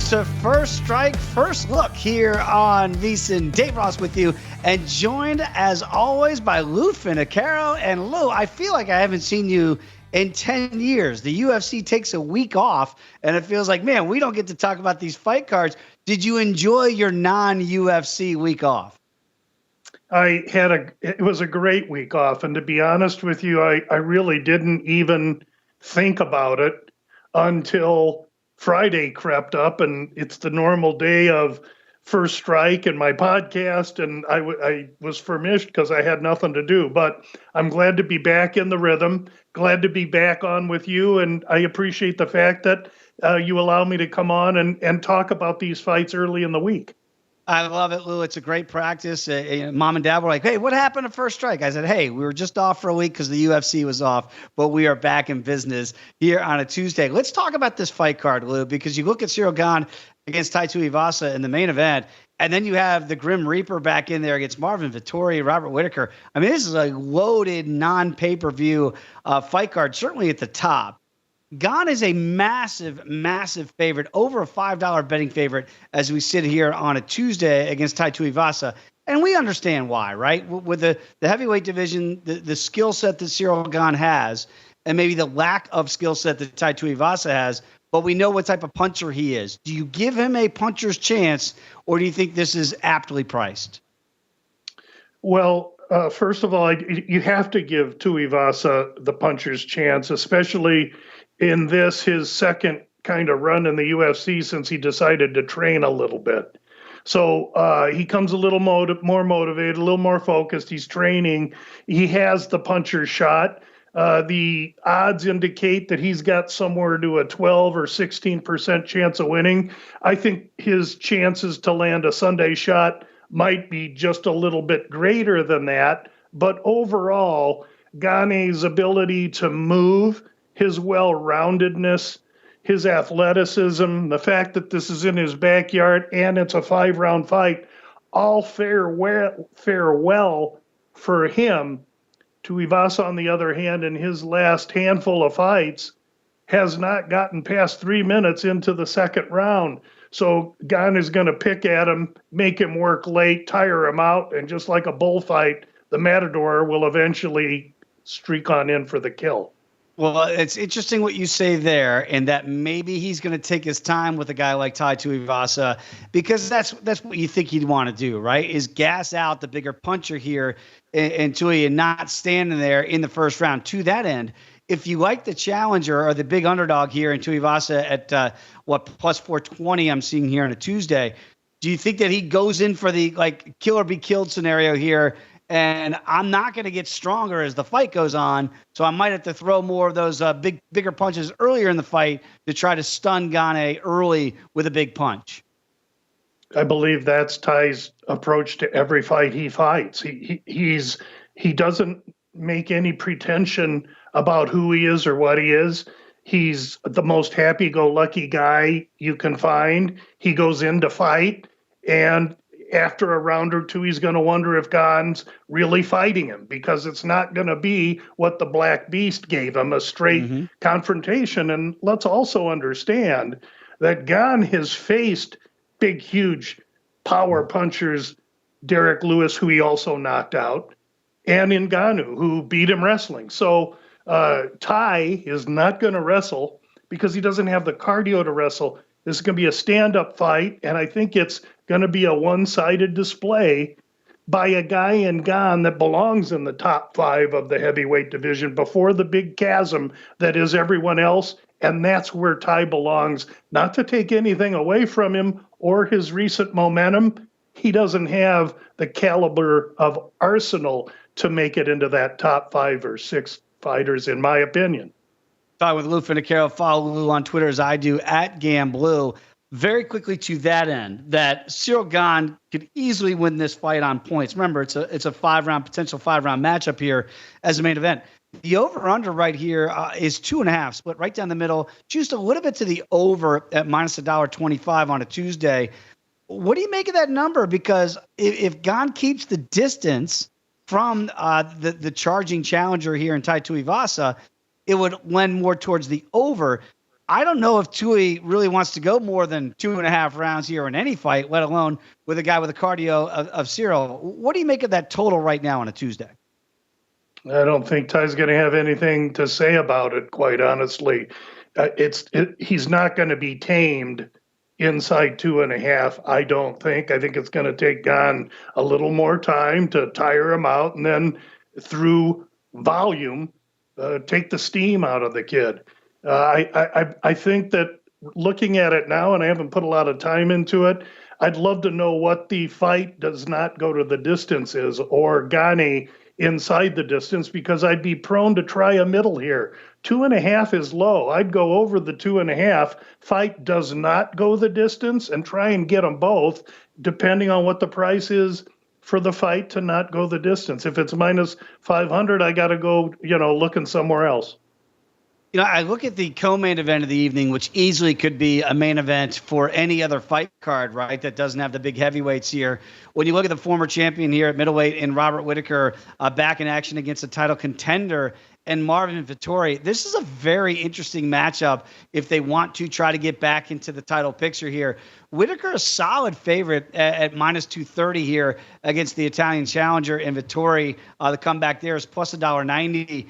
to First Strike, First Look here on VSiN. Dave Ross with you, and joined as always by Lou Finocchiaro. And Lou, I feel like I haven't seen you in 10 years. The UFC takes a week off, and it feels like, man, we don't get to talk about these fight cards. Did you enjoy your non-UFC week off? It was a great week off. And to be honest with you, I really didn't even think about it until Friday crept up, and it's the normal day of First Strike and my podcast, and I was famished because I had nothing to do. But I'm glad to be back in the rhythm, glad to be back on with you, and I appreciate the fact that you allow me to come on and talk about these fights early in the week. I love it, Lou. It's a great practice. Mom and Dad were like, hey, what happened to First Strike? I said, hey, we were just off for a week because the UFC was off, but we are back in business here on a Tuesday. Let's talk about this fight card, Lou, because you look at Ciryl Gane against Tai Tuivasa in the main event, and then you have the Grim Reaper back in there against Marvin Vettori, Robert Whittaker. I mean, this is a loaded non-pay-per-view fight card, certainly at the top. Gane is a massive, massive favorite, over a $5 betting favorite as we sit here on a Tuesday against Tai Tuivasa. And we understand why, right? With the heavyweight division, the skill set that Ciryl Gane has, and maybe the lack of skill set that Tai Tuivasa has, but we know what type of puncher he is. Do you give him a puncher's chance, or do you think this is aptly priced? Well, first of all, you have to give Tuivasa the puncher's chance, especially in this, his second kind of run in the UFC since he decided to train a little bit. So he comes a little more motivated, a little more focused. He's training. He has the puncher's shot. The odds indicate that he's got somewhere to a 12 or 16% chance of winning. I think his chances to land a Sunday shot might be just a little bit greater than that. But overall, Gane's ability to move, his well-roundedness, his athleticism, the fact that this is in his backyard and it's a 5-round fight, all fare well for him. Tuivasa, on the other hand, in his last handful of fights, has not gotten past 3 minutes into the second round. So Gane is going to pick at him, make him work late, tire him out, and just like a bullfight, the Matador will eventually streak on in for the kill. Well, it's interesting what you say there, and that maybe he's going to take his time with a guy like Tai Tuivasa, because that's what you think he'd want to do, right? Is gas out the bigger puncher here and Tui, and not standing there in the first round. To that end, if you like the challenger or the big underdog here in Tuivasa at plus 420, I'm seeing here on a Tuesday, do you think that he goes in for the kill or be killed scenario here? And I'm not going to get stronger as the fight goes on, so I might have to throw more of those bigger punches earlier in the fight to try to stun Gane early with a big punch. I believe that's Tai's approach to every fight he fights. He doesn't make any pretension about who he is or what he is. He's the most happy-go-lucky guy you can find. He goes in to fight, and after a round or two, he's going to wonder if Gane's really fighting him, because it's not going to be what the Black Beast gave him, a straight confrontation. And let's also understand that Gane has faced big, huge power punchers, Derek Lewis, who he also knocked out, and Ngannou, who beat him wrestling. So Tai is not going to wrestle because he doesn't have the cardio to wrestle. This is going to be a stand-up fight, and I think it's going to be a one-sided display by a guy in Gane that belongs in the top 5 of the heavyweight division before the big chasm that is everyone else, and that's where Tai belongs. Not to take anything away from him or his recent momentum, he doesn't have the caliber of arsenal to make it into that top 5 or 6 fighters, in my opinion. Talk with Lou Finocchiaro. Follow Lou on Twitter as I do, @GamBlue. Very quickly to that end, that Ciryl Gane could easily win this fight on points. Remember, it's a potential 5-round matchup here as a main event. The over-under right here is 2.5, split right down the middle. Just a little bit to the over at minus $1.25 on a Tuesday. What do you make of that number? Because if Gane keeps the distance from the charging challenger here in Tai Tuivasa, it would lend more towards the over. I don't know if Tui really wants to go more than 2.5 rounds here in any fight, let alone with a guy with the cardio of Ciryl. What do you make of that total right now on a Tuesday? I don't think Ty's going to have anything to say about it, quite honestly. He's not going to be tamed inside 2.5. I don't think. I think it's going to take Gane a little more time to tire him out, and then through volume, take the steam out of the kid. I think that looking at it now, and I haven't put a lot of time into it, I'd love to know what the fight does not go to the distance is, or Gane inside the distance, because I'd be prone to try a middle here. 2.5 is low. I'd go over the 2.5. Fight does not go the distance and try and get them both, depending on what the price is for the fight to not go the distance. If it's minus 500, I got to go, looking somewhere else. I look at the co-main event of the evening, which easily could be a main event for any other fight card, right, that doesn't have the big heavyweights here. When you look at the former champion here at middleweight and Robert Whittaker back in action against a title contender and Marvin Vettori, this is a very interesting matchup if they want to try to get back into the title picture here. Whittaker, a solid favorite at minus 230 here against the Italian challenger, and Vettori, the comeback there is plus $1.90.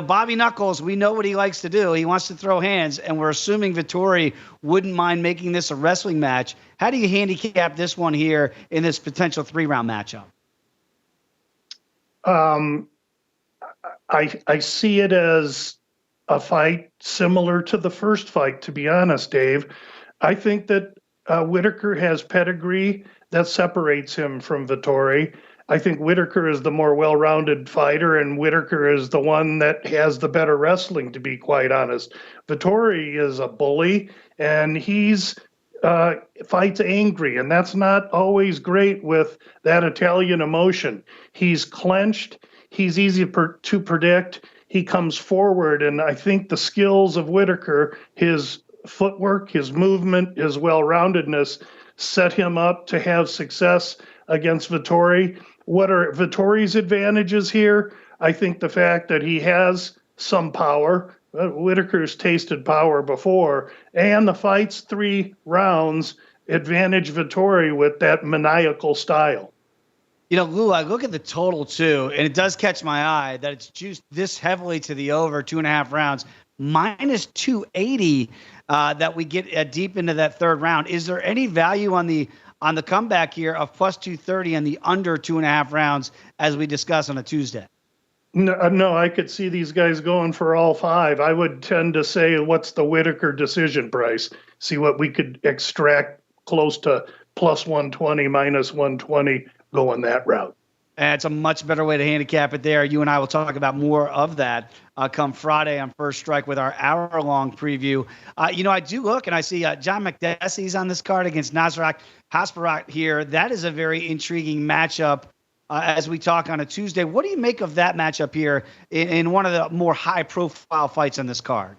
Bobby Knuckles, we know what he likes to do. He wants to throw hands, and we're assuming Vettori wouldn't mind making this a wrestling match. How do you handicap this one here in this potential 3-round matchup? I see it as a fight similar to the first fight, to be honest, Dave. I think that Whittaker has pedigree that separates him from Vettori. I think Whittaker is the more well-rounded fighter, and Whittaker is the one that has the better wrestling, to be quite honest. Vettori is a bully, and he's fights angry, and that's not always great with that Italian emotion. He's clenched. He's easy to predict. He comes forward, and I think the skills of Whittaker, his footwork, his movement, his well-roundedness, set him up to have success against Vettori. What are Vettori's advantages here? I think the fact that he has some power. Whittaker's tasted power before, and the fight's 3 rounds advantage Vettori with that maniacal style. Lou, I look at the total too, and it does catch my eye that it's juiced this heavily to the over 2.5 rounds, minus 280 that we get deep into that 3rd round. Is there any value on the comeback here of plus 230 and the under 2.5 rounds as we discuss on a Tuesday? No, I could see these guys going for all 5. I would tend to say, what's the Whittaker decision price? See what we could extract close to plus 120, minus 120, going that route. It's a much better way to handicap it there. You and I will talk about more of that come Friday on First Strike with our hour-long preview. I do look, and I see John McDessie's on this card against Nasrat Hasparat here. That is a very intriguing matchup as we talk on a Tuesday. What do you make of that matchup here in one of the more high-profile fights on this card?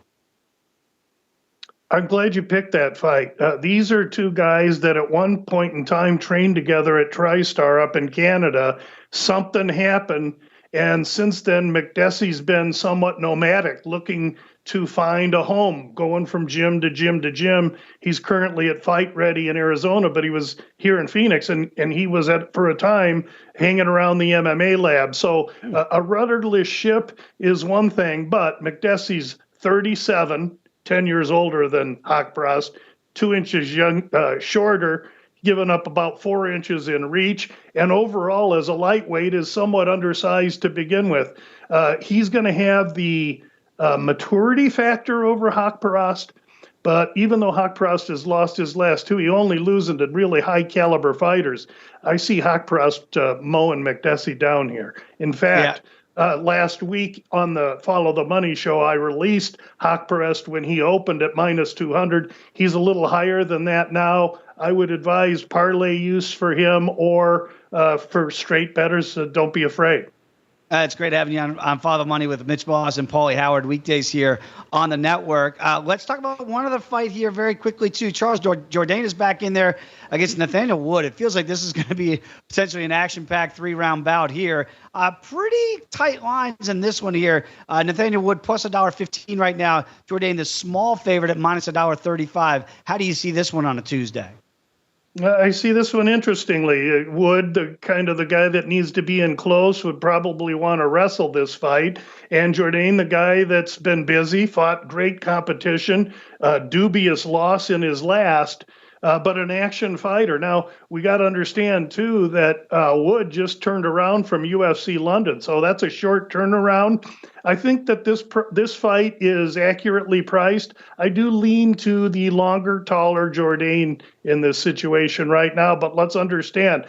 I'm glad you picked that fight. These are 2 guys that at one point in time trained together at TriStar up in Canada. Something happened, and since then, McDessie's been somewhat nomadic, looking to find a home, going from gym to gym to gym. He's currently at Fight Ready in Arizona, but he was here in Phoenix, and he was for a time hanging around the MMA lab. So a rudderless ship is one thing, but McDessie's 37, 10 years older than Haqparast, 2 inches shorter, giving up about 4 inches in reach, and overall as a lightweight is somewhat undersized to begin with. He's going to have the maturity factor over Haqparast, but even though Haqparast has lost his last 2, he only losing to really high caliber fighters. I see Haqparast mowing McDessie down here. In fact, last week on the Follow the Money show, I released Haqparast when he opened at minus 200. He's a little higher than that now. I would advise parlay use for him or for straight bettors. So don't be afraid. It's great having you on Father Money with Mitch Boss and Paulie Howard weekdays here on the network. Let's talk about one other fight here very quickly, too. Charles Jourdain is back in there against Nathaniel Wood. It feels like this is going to be potentially an action-packed 3-round bout here. Pretty tight lines in this one here. Nathaniel Wood plus $1.15 right now. Jourdain, the small favorite at minus $1.35. How do you see this one on a Tuesday? I see this one interestingly. Wood, the guy that needs to be in close, would probably want to wrestle this fight. And Jourdain, the guy that's been busy, fought great competition, dubious loss in his last, but an action fighter. Now, we got to understand, too, that Wood just turned around from UFC London, so that's a short turnaround. I think that this fight is accurately priced. I do lean to the longer, taller Jourdain in this situation right now, but let's understand,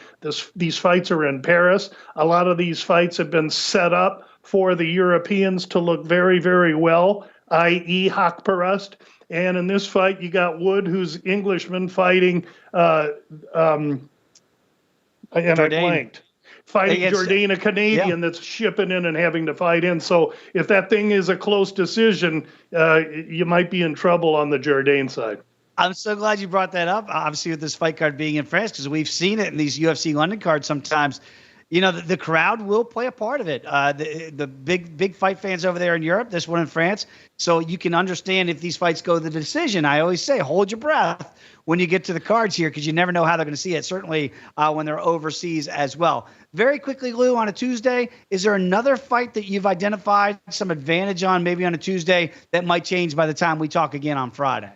these fights are in Paris. A lot of these fights have been set up for the Europeans to look very, very well, i.e. Hakparast. And in this fight, you got Wood, who's Englishman, fighting, and I blanked. Fighting Jourdain, a Canadian that's shipping in and having to fight in. So if that thing is a close decision, you might be in trouble on the Jourdain side. I'm so glad you brought that up, obviously, with this fight card being in France, because we've seen it in these UFC London cards sometimes. You know, the crowd will play a part of it. The big fight fans over there in Europe, this one in France. So you can understand if these fights go to the decision. I always say, hold your breath when you get to the cards here, because you never know how they're going to see it, certainly when they're overseas as well. Very quickly, Lou, on a Tuesday, is there another fight that you've identified some advantage on maybe on a Tuesday that might change by the time we talk again on Friday?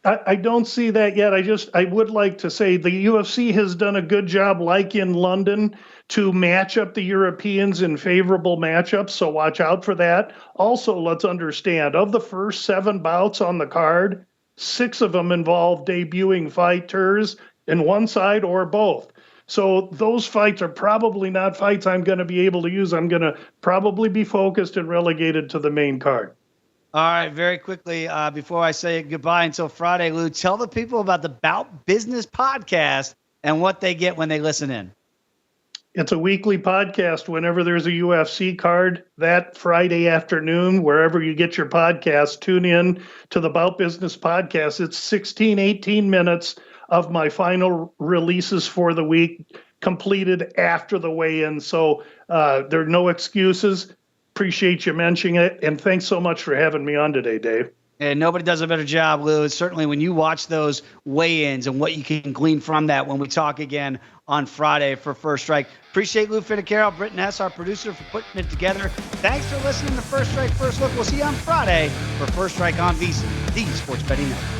I don't see that yet. I would like to say the UFC has done a good job, like in London, to match up the Europeans in favorable matchups, so watch out for that. Also, let's understand, of the first 7 bouts on the card, 6 of them involve debuting fighters in one side or both. So those fights are probably not fights I'm going to be able to use. I'm going to probably be focused and relegated to the main card. All right, very quickly, before I say goodbye until Friday, Lou, tell the people about the Bout Business podcast and what they get when they listen in. It's a weekly podcast whenever there's a UFC card that Friday afternoon, wherever you get your podcast, tune in to the Bout Business podcast. It's 16, 18 minutes of my final releases for the week completed after the weigh-in. So there are no excuses. Appreciate you mentioning it, and thanks so much for having me on today, Dave. And nobody does a better job, Lou. It's certainly when you watch those weigh-ins and what you can glean from that when we talk again on Friday for First Strike. Appreciate Lou Finocchiaro, Britton Hess, our producer, for putting it together. Thanks for listening to First Strike First Look. We'll see you on Friday for First Strike on VSiN, the Sports Betting Network.